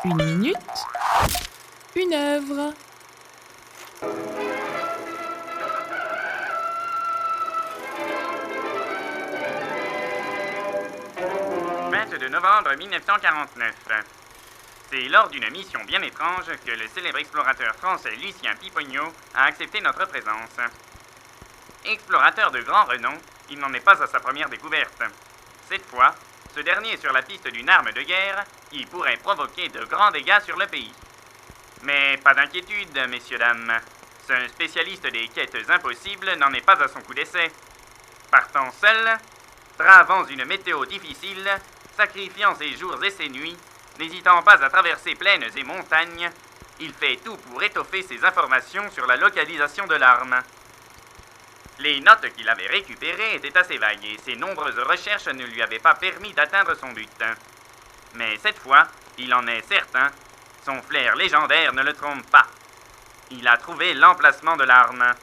Une minute, une œuvre. 22 novembre 1949. C'est lors d'une mission bien étrange que le célèbre explorateur français Lucien Pipognot a accepté notre présence. Explorateur de grand renom, il n'en est pas à sa première découverte. Cette fois, ce dernier est sur la piste d'une arme de guerre qui pourrait provoquer de grands dégâts sur le pays. Mais pas d'inquiétude, messieurs, dames. Ce spécialiste des quêtes impossibles n'en est pas à son coup d'essai. Partant seul, bravant une météo difficile, sacrifiant ses jours et ses nuits, n'hésitant pas à traverser plaines et montagnes, il fait tout pour étoffer ses informations sur la localisation de l'arme. Les notes qu'il avait récupérées étaient assez vagues et ses nombreuses recherches ne lui avaient pas permis d'atteindre son but. Mais cette fois, il en est certain, son flair légendaire ne le trompe pas. Il a trouvé l'emplacement de l'arme.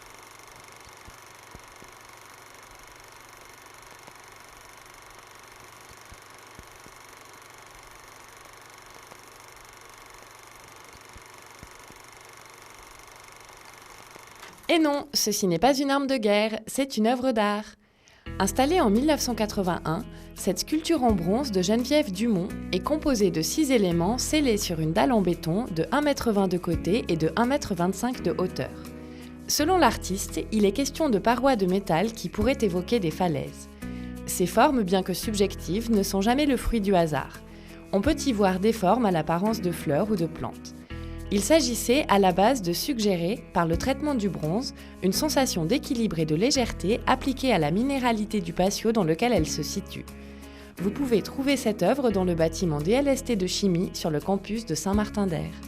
Et non, ceci n'est pas une arme de guerre, c'est une œuvre d'art. Installée en 1981, cette sculpture en bronze de Geneviève Dumont est composée de 6 éléments scellés sur une dalle en béton de 1,20 m de côté et de 1,25 m de hauteur. Selon l'artiste, il est question de parois de métal qui pourraient évoquer des falaises. Ces formes, bien que subjectives, ne sont jamais le fruit du hasard. On peut y voir des formes à l'apparence de fleurs ou de plantes. Il s'agissait à la base de suggérer, par le traitement du bronze, une sensation d'équilibre et de légèreté appliquée à la minéralité du patio dans lequel elle se situe. Vous pouvez trouver cette œuvre dans le bâtiment DLST de chimie sur le campus de Saint-Martin-d'Hères.